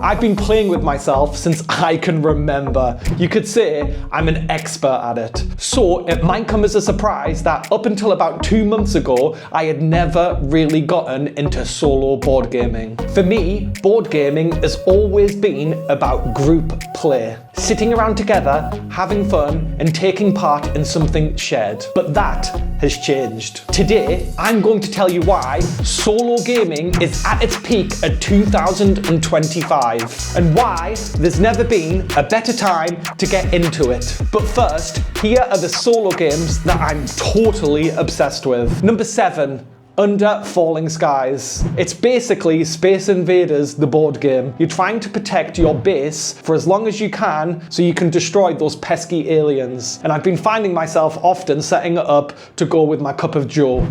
I've been playing with myself since I can remember. You could say I'm an expert at it. So it might come as a surprise that up until about 2 months ago, I had never really gotten into solo board gaming. For me, board gaming has always been about group play. Sitting around together, having fun, and taking part in something shared. But that has changed. Today, I'm going to tell you why solo gaming is at its peak at 2025. And why there's never been a better time to get into it. But first, here are the solo games that I'm totally obsessed with. Number 7. Under Falling Skies. It's basically Space Invaders, the board game. You're trying to protect your base for as long as you can so you can destroy those pesky aliens. And I've been finding myself often setting it up to go with my cup of joe.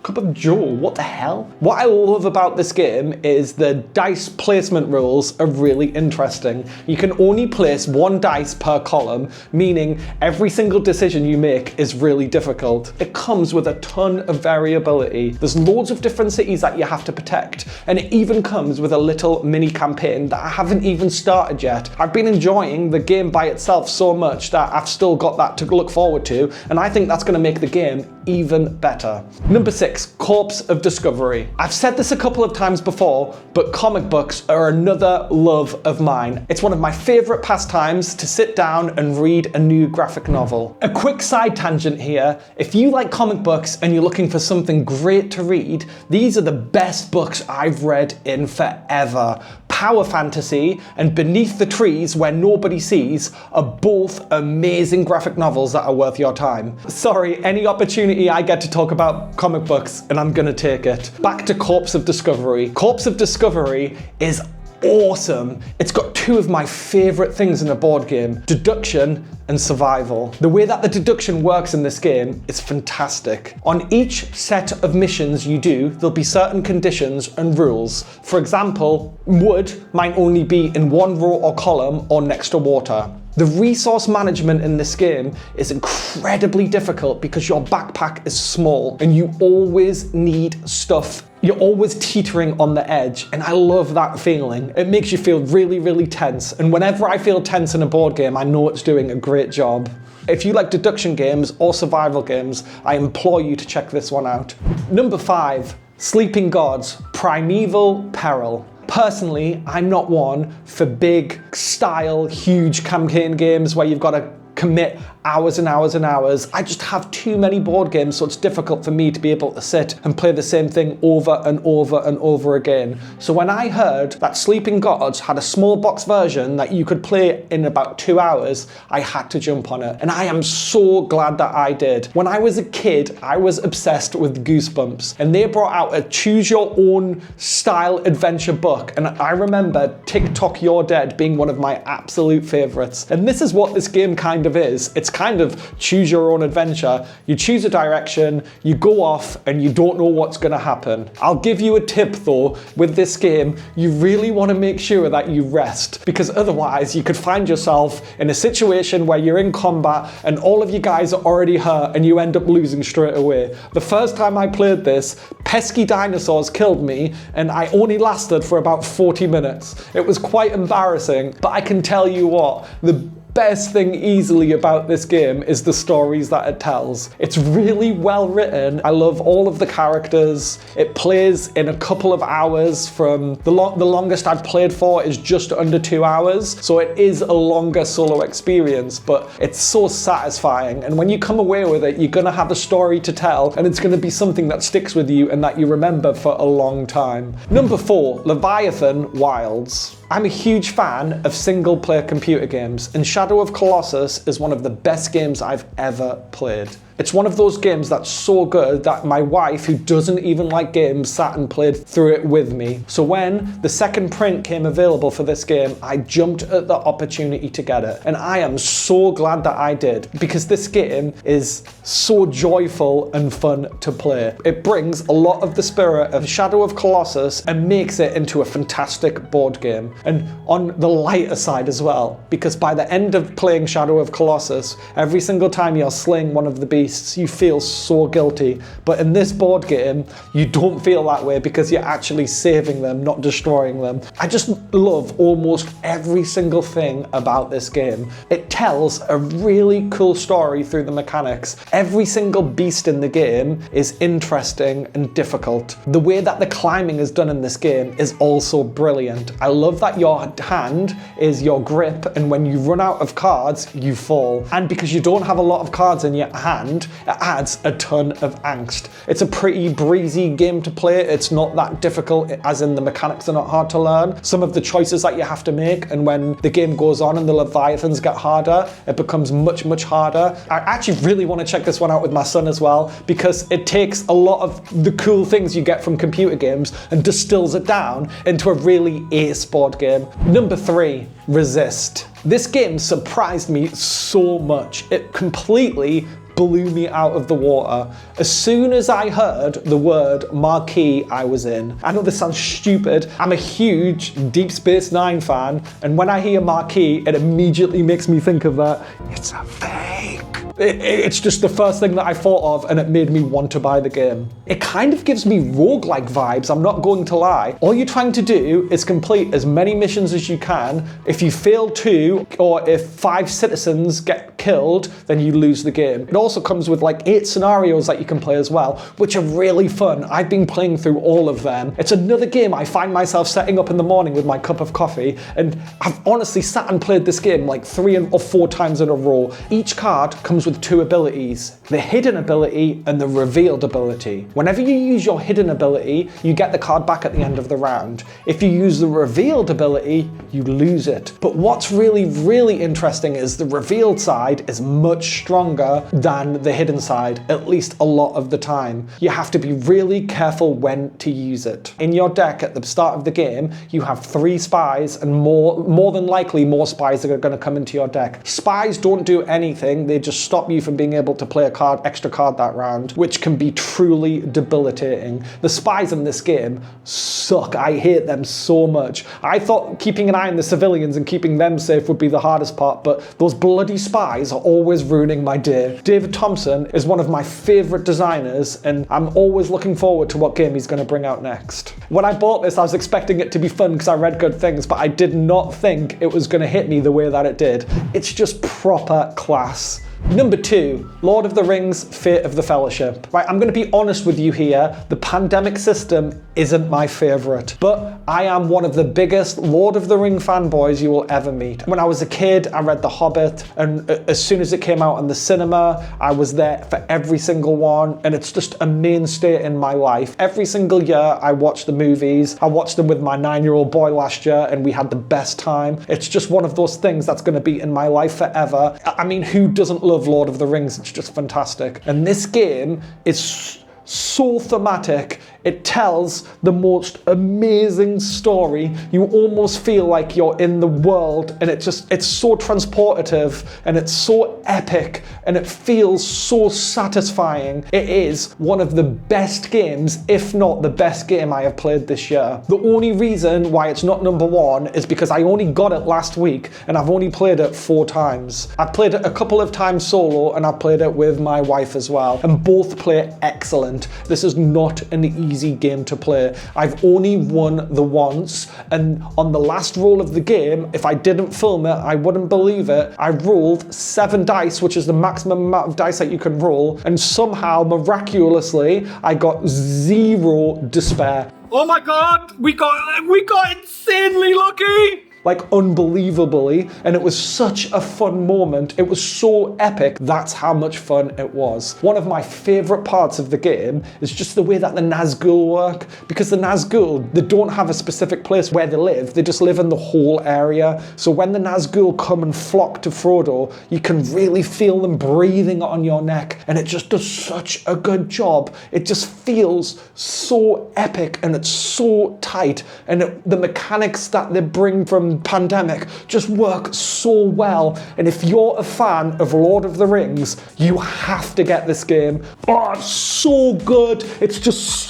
Cup of joe, what the hell? What I love about this game is the dice placement rules are really interesting. You can only place 1 dice per column, meaning every single decision you make is really difficult. It comes with a ton of variability. There's loads of different cities that you have to protect, and it even comes with a little mini campaign that I haven't even started yet. I've been enjoying the game by itself so much that I've still got that to look forward to, and I think that's going to make the game even better. Number 6. Corpse of Discovery. I've said this a couple of times before, but comic books are another love of mine. It's one of my favourite pastimes to sit down and read a new graphic novel. A quick side tangent here, if you like comic books and you're looking for something great to read, these are the best books I've read in forever. Power Fantasy and Beneath the Trees Where Nobody Sees are both amazing graphic novels that are worth your time. Sorry, any opportunity I get to talk about comic books and I'm gonna take it. Back to Corpse of Discovery. Corpse of Discovery is awesome. It's got 2 of my favourite things in a board game, deduction and survival. The way that the deduction works in this game is fantastic. On each set of missions you do, there'll be certain conditions and rules. For example, wood might only be in 1 row or column or next to water. The resource management in this game is incredibly difficult because your backpack is small and you always need stuff. You're always teetering on the edge, and I love that feeling. It makes you feel really, really tense, and whenever I feel tense in a board game, I know it's doing a great job. If you like deduction games or survival games, I implore you to check this one out. Number 5, Sleeping Gods, Primeval Peril. Personally, I'm not one for big style, huge campaign games where you've got to commit hours and hours and hours. I just have too many board games, so it's difficult for me to be able to sit and play the same thing over and over and over again. So when I heard that Sleeping Gods had a small box version that you could play in about 2 hours, I had to jump on it. And I am so glad that I did. When I was a kid, I was obsessed with Goosebumps, and they brought out a choose your own style adventure book. And I remember TikTok You're Dead being one of my absolute favorites. And this is what this game kind of is. It's kind of choose your own adventure. You choose a direction, you go off, and you don't know what's going to happen. I'll give you a tip though, with this game, you really want to make sure that you rest, because otherwise you could find yourself in a situation where you're in combat and all of you guys are already hurt and you end up losing straight away. The first time I played this, pesky dinosaurs killed me and I only lasted for about 40 minutes. It was quite embarrassing, but I can tell you what, the best thing easily about this game is the stories that it tells. It's really well written. I love all of the characters. It plays in a couple of hours. From the longest I've played for is just under 2 hours, so it is a longer solo experience, but it's so satisfying, and when you come away with it, you're gonna have a story to tell, and it's gonna be something that sticks with you and that you remember for a long time. Number 4, Leviathan Wilds. I'm a huge fan of single-player computer games, and Shadow of Colossus is one of the best games I've ever played. It's one of those games that's so good that my wife, who doesn't even like games, sat and played through it with me. So when the second print came available for this game, I jumped at the opportunity to get it. And I am so glad that I did, because this game is so joyful and fun to play. It brings a lot of the spirit of Shadow of Colossus and makes it into a fantastic board game. And on the lighter side as well, because by the end of playing Shadow of Colossus, every single time you're slaying one of the beasts, you feel so guilty. But in this board game, you don't feel that way because you're actually saving them, not destroying them. I just love almost every single thing about this game. It tells a really cool story through the mechanics. Every single beast in the game is interesting and difficult. The way that the climbing is done in this game is also brilliant. I love that your hand is your grip, and when you run out of cards, you fall. And because you don't have a lot of cards in your hand, it adds a ton of angst. It's a pretty breezy game to play. It's not that difficult, as in the mechanics are not hard to learn. Some of the choices that you have to make, and when the game goes on and the Leviathans get harder, it becomes much, much harder. I actually really want to check this one out with my son as well, because it takes a lot of the cool things you get from computer games and distills it down into a really ace board game. Number 3, Resist. This game surprised me so much. It completely blew me out of the water. As soon as I heard the word marquee, I was in. I know this sounds stupid. I'm a huge Deep Space Nine fan, and when I hear marquee, it immediately makes me think of that. It's a fake. It's just the first thing that I thought of, and it made me want to buy the game. It kind of gives me roguelike vibes, I'm not going to lie. All you're trying to do is complete as many missions as you can. If you fail 2, or if 5 citizens get killed, then you lose the game. It also comes with like 8 scenarios that you can play as well, which are really fun. I've been playing through all of them. It's another game I find myself setting up in the morning with my cup of coffee, and I've honestly sat and played this game like 3 or 4 times in a row. Each card comes with 2 abilities, the hidden ability and the revealed ability. Whenever you use your hidden ability, you get the card back at the end of the round. If you use the revealed ability, you lose it. But what's really, really interesting is the revealed side is much stronger than the hidden side, at least a lot of the time. You have to be really careful when to use it. In your deck at the start of the game, you have 3 spies, and more than likely more spies are going to come into your deck. Spies don't do anything, they just stop you from being able to play a extra card that round, which can be truly debilitating. The spies in this game suck. I hate them so much. I thought keeping an eye on the civilians and keeping them safe would be the hardest part, but those bloody spies are always ruining my day. David Thompson is one of my favorite designers, and I'm always looking forward to what game he's going to bring out next. When I bought this, I was expecting it to be fun because I read good things, but I did not think it was going to hit me the way that it did. It's just proper class. Number 2, Lord of the Rings, Fate of the Fellowship. Right, I'm going to be honest with you here, the pandemic system isn't my favourite, but I am one of the biggest Lord of the Ring fanboys you will ever meet. When I was a kid, I read The Hobbit, and as soon as it came out in the cinema, I was there for every single one, and it's just a mainstay in my life. Every single year, I watch the movies. I watched them with my 9-year-old boy last year, and we had the best time. It's just one of those things that's going to be in my life forever. I mean, who doesn't love Lord of the Rings? It's just fantastic. And this game is so thematic. It tells the most amazing story. You almost feel like you're in the world, and it's so transportative, and it's so epic, and it feels so satisfying. It is one of the best games, if not the best game I have played this year. The only reason why it's not number 1 is because I only got it last week, and I've only played it 4 times. I've played it a couple of times solo, and I've played it with my wife as well, and both play excellent. This is not an easy game to play. I've only won the once, and on the last roll of the game, if I didn't film it, I wouldn't believe it, I rolled 7 dice, which is the maximum amount of dice that you can roll, and somehow, miraculously, I got 0 despair. Oh my god, we got insanely lucky! Like unbelievably, and it was such a fun moment. It was so epic. That's how much fun it was. One of my favorite parts of the game is just the way that the Nazgul work, because the Nazgul, they don't have a specific place where they live, they just live in the whole area. So when the Nazgul come and flock to Frodo, you can really feel them breathing on your neck, and it just does such a good job. It just feels so epic, and it's so tight, and the mechanics that they bring from and Pandemic just work so well. And if you're a fan of Lord of the Rings, you have to get this game. Oh, it's so good. It's just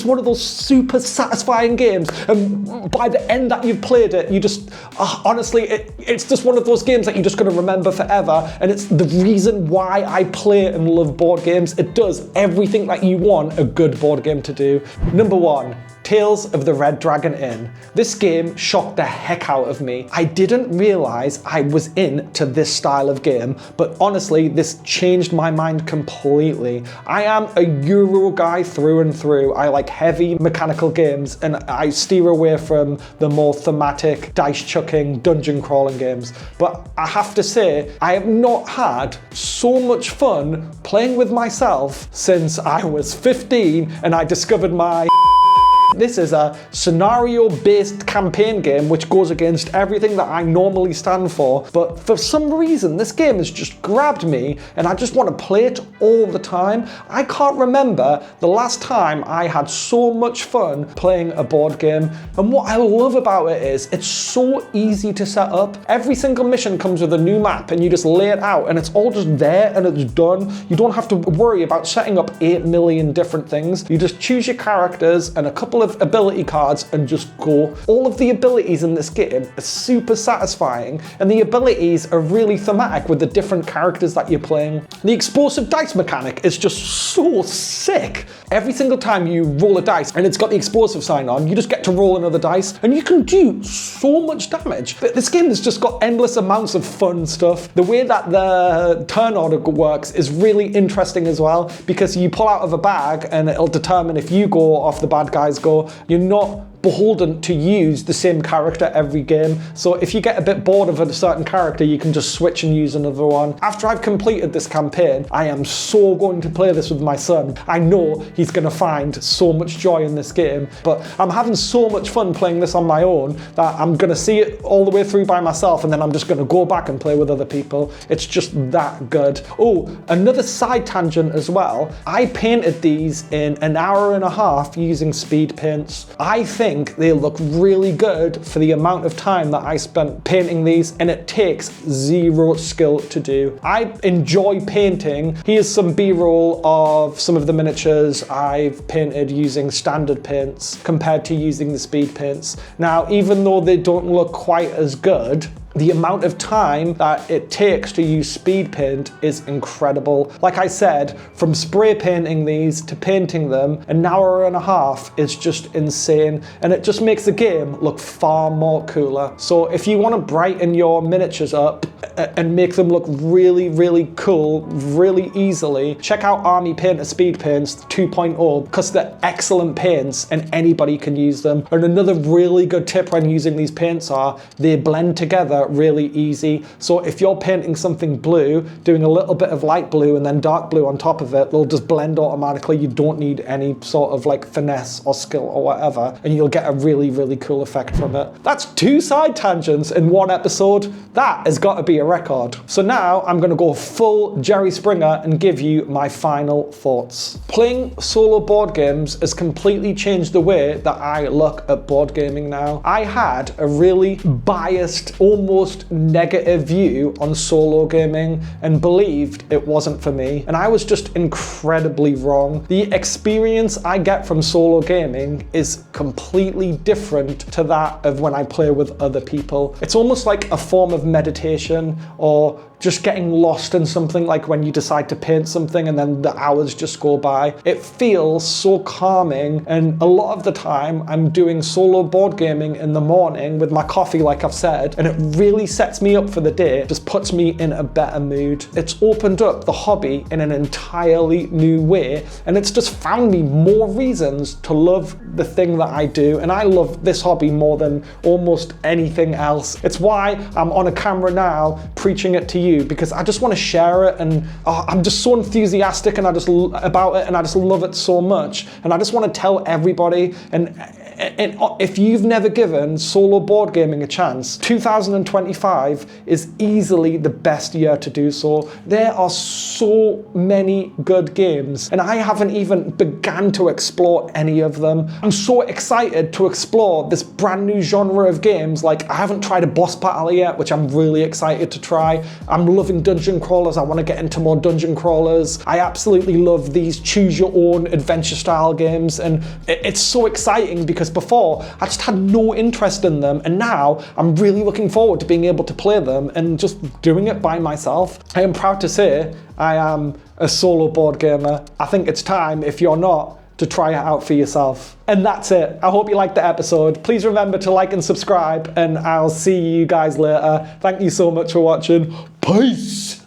one of those super satisfying games. And by the end that you've played it, you just, honestly, it's just one of those games that you're just going to remember forever. And it's the reason why I play and love board games. It does everything that you want a good board game to do. Number 1. Tales of the Red Dragon Inn. This game shocked the heck out of me. I didn't realize I was into this style of game, but honestly, this changed my mind completely. I am a Euro guy through and through. I like heavy mechanical games, and I steer away from the more thematic, dice-chucking, dungeon crawling games. But I have to say, I have not had so much fun playing with myself since I was 15 and I discovered my This is a scenario-based campaign game which goes against everything that I normally stand for, but for some reason this game has just grabbed me and I just want to play it all the time. I can't remember the last time I had so much fun playing a board game, and what I love about it is it's so easy to set up. Every single mission comes with a new map and you just lay it out and it's all just there and it's done. You don't have to worry about setting up 8 million different things. You just choose your characters and a couple of ability cards and just go. All of the abilities in this game are super satisfying, and the abilities are really thematic with the different characters that you're playing. The explosive dice mechanic is just so sick. Every single time you roll a dice and it's got the explosive sign on, you just get to roll another dice and you can do so much damage. But this game has just got endless amounts of fun stuff. The way that the turn order works is really interesting as well, because you pull out of a bag and it'll determine if you go off the bad guys go. You're not beholden to use the same character every game. So if you get a bit bored of a certain character, you can just switch and use another one. After I've completed this campaign, I am so going to play this with my son. I know he's going to find so much joy in this game, but I'm having so much fun playing this on my own that I'm going to see it all the way through by myself, and then I'm just going to go back and play with other people. It's just that good. Oh, another side tangent as well. I painted these in an hour and a half using speed paints. I think they look really good for the amount of time that I spent painting these, and it takes zero skill to do. I enjoy painting. Here's some B-roll of some of the miniatures I've painted using standard paints compared to using the speed paints. Now, even though they don't look quite as good, the amount of time that it takes to use speed paint is incredible. Like I said, from spray painting these to painting them, an hour and a half is just insane, and it just makes the game look far more cooler. So if you want to brighten your miniatures up and make them look really, really cool, really easily, check out Army Painter Speed Paints 2.0, because they're excellent paints and anybody can use them. And another really good tip when using these paints are they blend together really easy. So if you're painting something blue, doing a little bit of light blue and then dark blue on top of it, they'll just blend automatically. You don't need any sort of like finesse or skill or whatever, and you'll get a really, really cool effect from it. That's 2 side tangents in 1 episode. That has got to be a record. So now I'm going to go full Jerry Springer and give you my final thoughts. Playing solo board games has completely changed the way that I look at board gaming now. I had a really biased, almost negative view on solo gaming and believed it wasn't for me, and I was just incredibly wrong. The experience I get from solo gaming is completely different to that of when I play with other people. It's almost like a form of meditation, or just getting lost in something, like when you decide to paint something and then the hours just go by. It feels so calming, and a lot of the time I'm doing solo board gaming in the morning with my coffee, like I've said, and it really sets me up for the day, just puts me in a better mood. It's opened up the hobby in an entirely new way, and it's just found me more reasons to love the thing that I do, and I love this hobby more than almost anything else. It's why I'm on a camera now preaching it to you, because I just want to share it, and I'm just so enthusiastic and about it, and I just love it so much, and I just want to tell everybody, and And if you've never given solo board gaming a chance, 2025 is easily the best year to do so. There are so many good games, and I haven't even begun to explore any of them. I'm so excited to explore this brand new genre of games. Like, I haven't tried a boss battle yet, which I'm really excited to try. I'm loving dungeon crawlers. I want to get into more dungeon crawlers. I absolutely love these choose your own adventure style games, and it's so exciting because before I just had no interest in them, and now I'm really looking forward to being able to play them and just doing it by myself. I am proud to say I am a solo board gamer. I think it's time, if you're not, to try it out for yourself. And that's it. I hope you liked the episode. Please remember to like and subscribe, and I'll see you guys later. Thank you so much for watching. Peace!